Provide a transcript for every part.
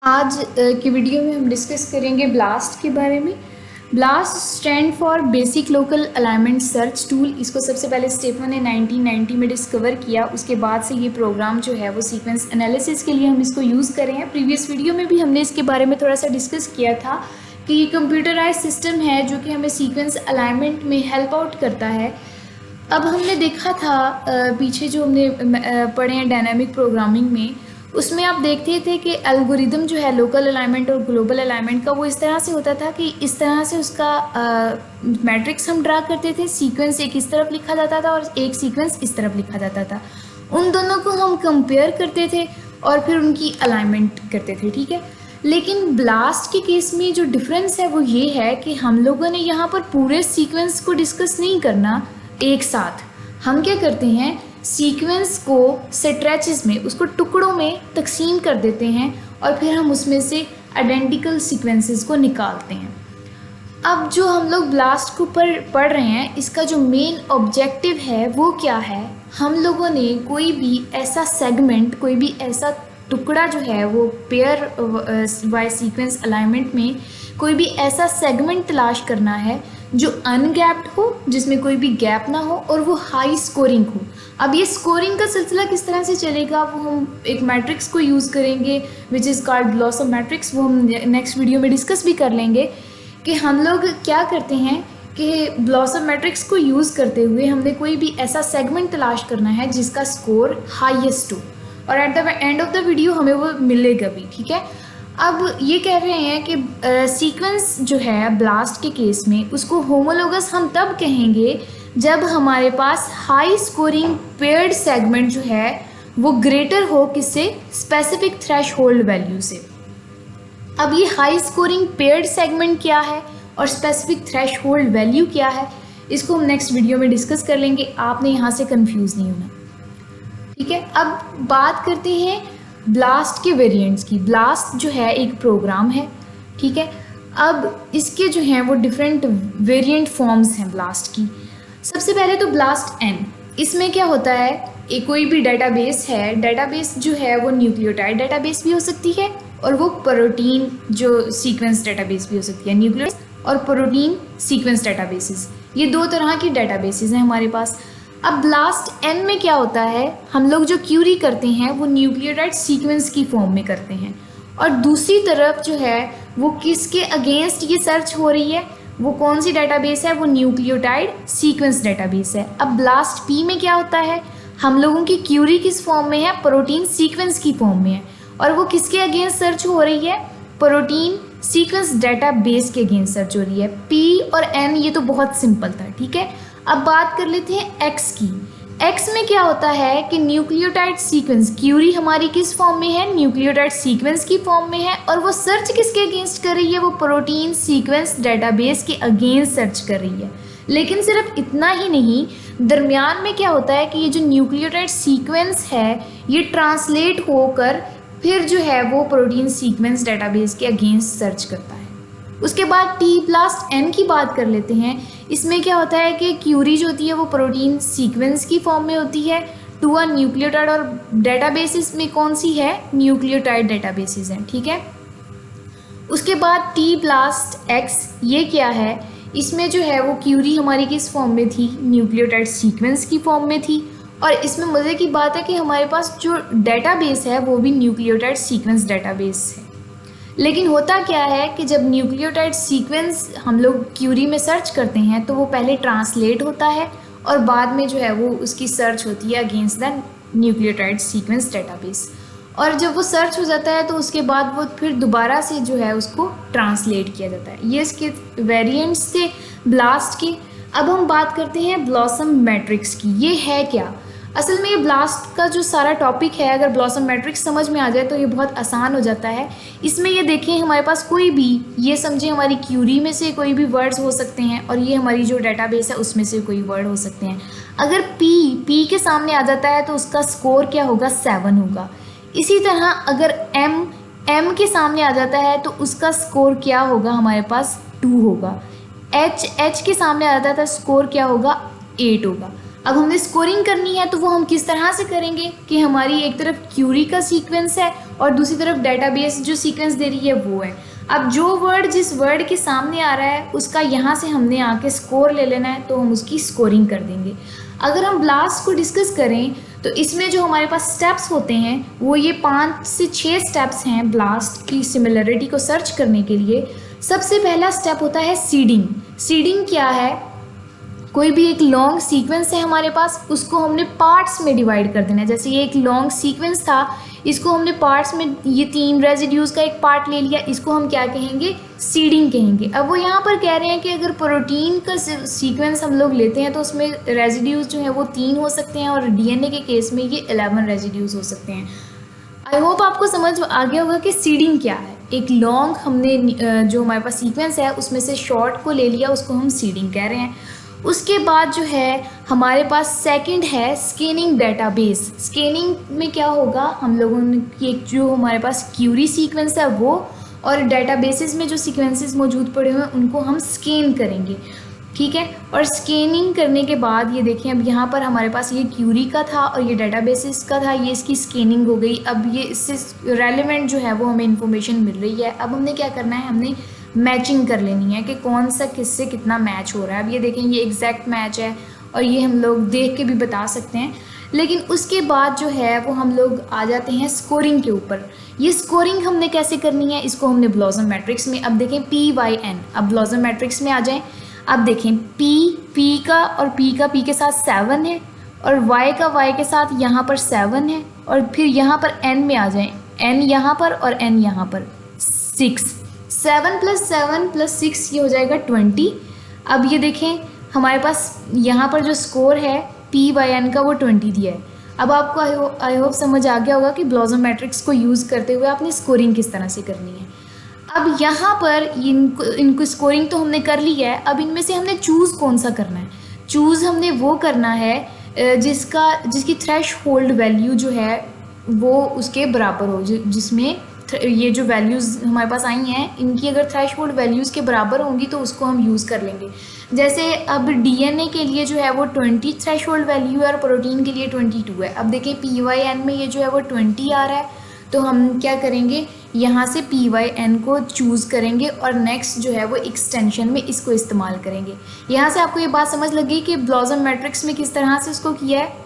आज की वीडियो में हम डिस्कस करेंगे ब्लास्ट के बारे में। Blast stand for basic local alignment search tool. इसको सबसे पहले स्टेफन ने 1990 में डिस्कवर किया। उसके बाद से ये प्रोग्राम जो है वो सीक्वेंस एनालिसिस के लिए हम इसको यूज़ कर रहे हैं। प्रीवियस वीडियो में भी हमने इसके बारे में थोड़ा सा डिस्कस किया था कि ये कंप्यूटराइज सिस्टम है जो कि हमें सीक्वेंस अलाइनमेंट में हेल्प आउट करता है। अब हमने देखा था पीछे जो हमने पढ़े हैं डायनामिक प्रोग्रामिंग में, उसमें आप देखते थे कि एल्गोरिदम जो है लोकल अलाइनमेंट और ग्लोबल अलाइनमेंट का वो इस तरह से होता था कि इस तरह से उसका मैट्रिक्स हम ड्रा करते थे। सीक्वेंस एक इस तरफ लिखा जाता था और एक सीक्वेंस इस तरफ लिखा जाता था। उन दोनों को हम कंपेयर करते थे और फिर उनकी अलाइनमेंट करते थे, ठीक है। लेकिन ब्लास्ट के केस में जो डिफरेंस है वो ये है कि हम लोगों ने यहाँ पर पूरे सीक्वेंस को डिस्कस नहीं करना एक साथ। हम क्या करते हैं, सीक्वेंस को स्ट्रेचेस में, उसको टुकड़ों में तकसीम कर देते हैं और फिर हम उसमें से आइडेंटिकल सीक्वेंसेस को निकालते हैं। अब जो हम लोग ब्लास्ट को पढ़ रहे हैं, इसका जो मेन ऑब्जेक्टिव है वो क्या है, हम लोगों ने कोई भी ऐसा सेगमेंट, कोई भी ऐसा टुकड़ा जो है वो पेयर वाई सीक्वेंस अलाइनमेंट में कोई भी ऐसा सेगमेंट तलाश करना है जो अनगैप्ड हो, जिसमें कोई भी गैप ना हो और वो हाई स्कोरिंग हो। अब ये स्कोरिंग का सिलसिला किस तरह से चलेगा वो हम एक मैट्रिक्स को यूज़ करेंगे which is called blossom matrix. वो हम नेक्स्ट वीडियो में डिस्कस भी कर लेंगे कि हम लोग क्या करते हैं कि ब्लॉसम मैट्रिक्स को यूज़ करते हुए हमने कोई भी ऐसा सेगमेंट तलाश करना है जिसका स्कोर हाईएस्ट हो और at the end of the video हमें वो मिलेगा भी, ठीक है। अब ये कह रहे हैं कि सीक्वेंस जो है ब्लास्ट के केस में उसको होमोलोगस हम तब कहेंगे जब हमारे पास हाई स्कोरिंग पेयर्ड सेगमेंट जो है वो ग्रेटर हो किससे, स्पेसिफिक थ्रेशहोल्ड वैल्यू से। अब ये हाई स्कोरिंग पेयर्ड सेगमेंट क्या है और स्पेसिफिक थ्रेशहोल्ड वैल्यू क्या है, इसको हम नेक्स्ट वीडियो में डिस्कस कर लेंगे। आपने यहाँ से कंफ्यूज नहीं होना, ठीक है। अब बात करते हैं ब्लास्ट के वेरिएंट्स की। ब्लास्ट जो है एक प्रोग्राम है, ठीक है। अब इसके जो हैं वो डिफरेंट वेरिएंट फॉर्म्स हैं ब्लास्ट की। सबसे पहले तो ब्लास्ट एन। इसमें क्या होता है, एक कोई भी डेटाबेस है, डेटाबेस जो है वो न्यूक्लियोटाइड डेटाबेस भी हो सकती है और वो प्रोटीन जो सीक्वेंस डेटाबेस भी हो सकती है। न्यूक्लियोटाइड और प्रोटीन सीक्वेंस डेटाबेसेस, ये दो तरह की डेटाबेसेस हैं हमारे पास। अब ब्लास्ट एन में क्या होता है, हम लोग जो क्यूरी करते हैं वो न्यूक्लियोटाइड सीक्वेंस की फॉर्म में करते हैं और दूसरी तरफ जो है वो किसके अगेंस्ट ये सर्च हो रही है, वो कौन सी डेटाबेस है, वो न्यूक्लियोटाइड सीक्वेंस डेटाबेस है। अब ब्लास्ट पी में क्या होता है, हम लोगों की क्यूरी किस फॉर्म में है, प्रोटीन सीक्वेंस की फॉर्म में है और वो किसके अगेंस्ट सर्च हो रही है, प्रोटीन सीक्वेंस डेटाबेस के अगेंस्ट सर्च हो रही है। पी और एन ये तो बहुत सिंपल था, ठीक है। अब बात कर लेते हैं एक्स की। एक्स में क्या होता है कि न्यूक्लियोटाइड सीक्वेंस, क्यूरी हमारी किस फॉर्म में है, न्यूक्लियोटाइड सीक्वेंस की फॉर्म में है और वो सर्च किसके अगेंस्ट कर रही है, वो प्रोटीन सीक्वेंस डेटाबेस के अगेंस्ट सर्च कर रही है। लेकिन सिर्फ इतना ही नहीं, दरमियान में क्या होता है कि ये जो न्यूक्लियोटाइड सीक्वेंस है ये ट्रांसलेट होकर फिर जो है वो प्रोटीन सीक्वेंस डेटाबेस के अगेंस्ट सर्च करता है। उसके बाद टी ब्लास्ट एन की बात कर लेते हैं। इसमें क्या होता है कि क्यूरी जो होती है वो प्रोटीन सीक्वेंस की फॉर्म में होती है टू अ न्यूक्लियोटाइड और डेटाबेसिस में कौन सी है, न्यूक्लियोटाइड डेटाबेसिस हैं, ठीक है। उसके बाद टी ब्लास्ट एक्स, ये क्या है, इसमें जो है वो क्यूरी हमारी किस फॉर्म में थी, न्यूक्लियोटाइड सीक्वेंस की फॉर्म में थी और इसमें मज़े की बात है कि हमारे पास जो डेटाबेस है वो भी न्यूक्लियोटाइड सीक्वेंस डेटाबेस है। लेकिन होता क्या है कि जब न्यूक्लियोटाइड सीक्वेंस हम लोग क्यूरी में सर्च करते हैं तो वो पहले ट्रांसलेट होता है और बाद में जो है वो उसकी सर्च होती है against the nucleotide sequence database. और जब वो सर्च हो जाता है तो उसके बाद वो फिर दोबारा से जो है उसको ट्रांसलेट किया जाता है। ये इसके वेरिएंट्स थे ब्लास्ट के। अब हम बात करते हैं ब्लॉसम मैट्रिक्स की। ये है क्या, असल में ये ब्लास्ट का जो सारा टॉपिक है, अगर ब्लॉसम मैट्रिक्स समझ में आ जाए तो ये बहुत आसान हो जाता है। इसमें ये देखें, हमारे पास कोई भी, ये समझे हमारी क्यूरी में से कोई भी वर्ड्स हो सकते हैं और ये हमारी जो डेटाबेस है उसमें से कोई वर्ड हो सकते हैं। अगर पी के सामने आ जाता है तो उसका स्कोर क्या होगा, 7 होगा। इसी तरह अगर एम के सामने आ जाता है तो उसका स्कोर क्या होगा, हमारे पास 2 होगा। एच के सामने आ जाता है तो स्कोर क्या होगा, 8 होगा। अब हमने स्कोरिंग करनी है तो वो हम किस तरह से करेंगे कि हमारी एक तरफ क्यूरी का सीक्वेंस है और दूसरी तरफ डेटाबेस जो सीक्वेंस दे रही है वो है। अब जो वर्ड जिस वर्ड के सामने आ रहा है उसका यहाँ से हमने आके स्कोर ले लेना है, तो हम उसकी स्कोरिंग कर देंगे। अगर हम ब्लास्ट को डिस्कस करें तो इसमें जो हमारे पास स्टेप्स होते हैं वो ये 5 से 6 स्टेप्स हैं ब्लास्ट की सिमिलरिटी को सर्च करने के लिए। सबसे पहला स्टेप होता है सीडिंग। सीडिंग क्या है? कोई भी एक लॉन्ग सीक्वेंस है हमारे पास, उसको हमने पार्ट्स में डिवाइड कर देना है। जैसे ये एक लॉन्ग सीक्वेंस था, इसको हमने पार्ट्स में, ये 3 रेजिड्यूज़ का एक पार्ट ले लिया, इसको हम क्या कहेंगे? सीडिंग कहेंगे। अब वो यहाँ पर कह रहे हैं कि अगर प्रोटीन का सीक्वेंस हम लोग लेते हैं तो उसमें रेजिड्यूज़ जो है वो 3 हो सकते हैं और डीएनए के केस में ये 11 रेजिड्यूज़ हो सकते हैं। आई होप आपको समझ आ गया होगा कि सीडिंग क्या है। एक लॉन्ग हमने जो हमारे पास सीक्वेंस है उसमें से शॉर्ट को ले लिया, उसको हम सीडिंग कह रहे हैं। उसके बाद जो है हमारे पास सेकंड है स्कैनिंग डेटाबेस। स्कैनिंग में क्या होगा, हम लोगों ने एक जो हमारे पास क्यूरी सीक्वेंस है वो और डेटाबेसेस में जो सीक्वेंसेस मौजूद पड़े हुए हैं उनको हम स्कैन करेंगे, ठीक है। और स्कैनिंग करने के बाद ये देखें, अब यहाँ पर हमारे पास ये क्यूरी का था और ये डेटाबेसेस का था, ये इसकी स्कैनिंग हो गई। अब ये इससे रेलेवेंट जो है वो हमें इंफॉर्मेशन मिल रही है। अब हमने क्या करना है, हमने मैचिंग कर लेनी है कि कौन सा किससे कितना मैच हो रहा है। अब ये देखें, ये एग्जैक्ट मैच है और ये हम लोग देख के भी बता सकते हैं। लेकिन उसके बाद जो है वो हम लोग आ जाते हैं स्कोरिंग के ऊपर। ये स्कोरिंग हमने कैसे करनी है, इसको हमने ब्लॉसम मैट्रिक्स में, अब देखें PYN, अब ब्लॉसम मैट्रिक्स में आ जाएं। अब देखें P का और P का P के साथ 7 है और Y का Y के साथ यहाँ पर 7 है और फिर यहाँ पर N में आ जाएं, N यहाँ पर और N यहाँ पर 6। 7 + 7 + 6 ये हो जाएगा 20। अब ये देखें हमारे पास यहाँ पर जो स्कोर है PYN का वो 20 दिया है। अब आपको आई होप समझ आ गया होगा कि ब्लॉसम मैट्रिक्स को यूज़ करते हुए आपने स्कोरिंग किस तरह से करनी है। अब यहाँ पर इनको स्कोरिंग तो हमने कर ली है। अब इनमें से हमने चूज़ कौन सा करना है। चूज़ हमने वो करना है जिसकी थ्रेशहोल्ड वैल्यू जो है वो उसके बराबर हो, जिसमें ये जो वैल्यूज़ हमारे पास आई हैं इनकी अगर थ्रेशहोल्ड वैल्यूज़ के बराबर होंगी तो उसको हम यूज़ कर लेंगे। जैसे अब डीएनए के लिए जो है वो 20 थ्रेशहोल्ड वैल्यू है और प्रोटीन के लिए 22 है। अब देखिए PYN में ये जो है वो 20 आ रहा है, तो हम क्या करेंगे, यहाँ से PYN को चूज़ करेंगे और नेक्स्ट जो है वो एक्सटेंशन में इसको इस्तेमाल करेंगे। यहाँ से आपको ये बात समझ लगी कि ब्लॉसम मैट्रिक्स में किस तरह से उसको किया है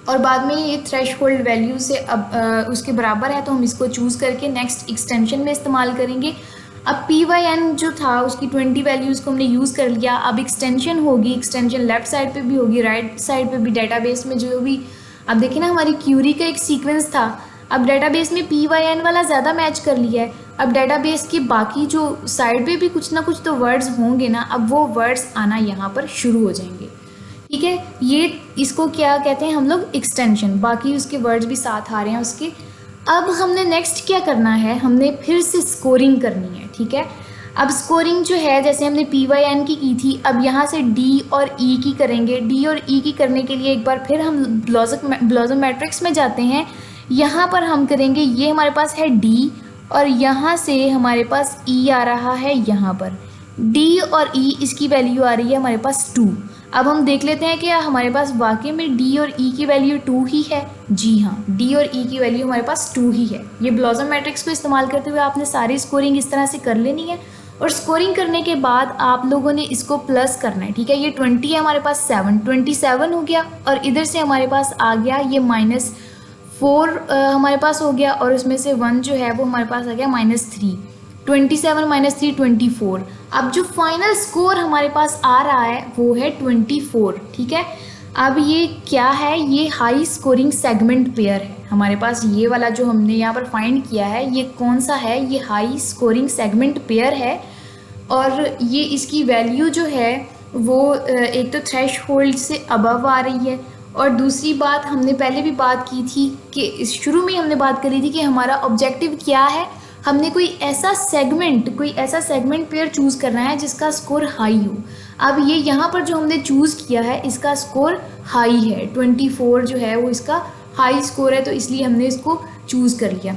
और बाद में ये थ्रेशहोल्ड वैल्यू से अब उसके बराबर है तो हम इसको चूज़ करके नेक्स्ट एक्सटेंशन में इस्तेमाल करेंगे। अब PYN जो था उसकी 20 वैल्यूज़ को हमने यूज़ कर लिया। अब एक्सटेंशन होगी, एक्सटेंशन लेफ़्ट साइड पे भी होगी, राइट साइड पे भी, डेटाबेस में जो भी। अब देखिए ना हमारी क्यूरी का एक सीक्वेंस था, अब डेटाबेस में PYN वाला ज़्यादा मैच कर लिया है। अब डेटाबेस की बाकी जो साइड पे भी कुछ ना कुछ तो वर्ड्स होंगे ना, अब वो वर्ड्स आना यहाँ पर शुरू हो जाएंगे, ठीक है। ये इसको क्या कहते हैं हम लोग, एक्सटेंशन। बाकी उसके वर्ड्स भी साथ आ रहे हैं उसके। अब हमने नेक्स्ट क्या करना है, हमने फिर से स्कोरिंग करनी है, ठीक है। अब स्कोरिंग जो है जैसे हमने PYN की थी, अब यहाँ से D और E की करेंगे। D और E की करने के लिए एक बार फिर हम ब्लॉसम मैट्रिक्स में जाते हैं। यहाँ पर हम करेंगे, ये हमारे पास है D और यहाँ से हमारे पास E आ रहा है यहाँ पर। D और E इसकी वैल्यू आ रही है हमारे पास 2। अब हम देख लेते हैं कि हमारे पास वाकई में D और E की वैल्यू 2 ही है। जी हाँ, D और E की वैल्यू हमारे पास 2 ही है। ये ब्लॉसम मैट्रिक्स को इस्तेमाल करते हुए आपने सारी स्कोरिंग इस तरह से कर लेनी है और स्कोरिंग करने के बाद आप लोगों ने इसको प्लस करना है, ठीक है। ये 20 है हमारे पास, 27 हो गया और इधर से हमारे पास आ गया ये -4 हमारे पास हो गया और उसमें से 1 जो है वो हमारे पास आ गया -3। 27 - 3 24। अब जो फाइनल स्कोर हमारे पास आ रहा है वो है 24, ठीक है। अब ये क्या है, ये हाई स्कोरिंग सेगमेंट पेयर है हमारे पास। ये वाला जो हमने यहाँ पर फाइंड किया है ये कौन सा है, ये हाई स्कोरिंग सेगमेंट पेयर है और ये इसकी वैल्यू जो है वो एक तो थ्रेशहोल्ड से अबव आ रही है और दूसरी बात हमने पहले भी बात की थी कि शुरू में हमने बात करी थी कि हमारा ऑब्जेक्टिव क्या है, हमने कोई ऐसा सेगमेंट पेयर चूज़ करना है जिसका स्कोर हाई हो। अब ये यहाँ पर जो हमने चूज़ किया है इसका स्कोर हाई है, 24 जो है वो इसका हाई स्कोर है, तो इसलिए हमने इसको चूज़ कर लिया।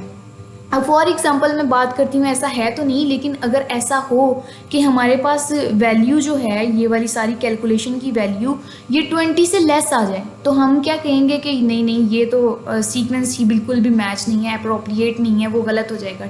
अब फॉर एग्जांपल मैं बात करती हूँ, ऐसा है तो नहीं, लेकिन अगर ऐसा हो कि हमारे पास वैल्यू जो है, ये वाली सारी कैलकुलेशन की वैल्यू ये 20 से लेस आ जाए, तो हम क्या कहेंगे कि नहीं नहीं, ये तो सीक्वेंस ही बिल्कुल भी मैच नहीं है, अप्रोप्रिएट नहीं है, वो गलत हो जाएगा।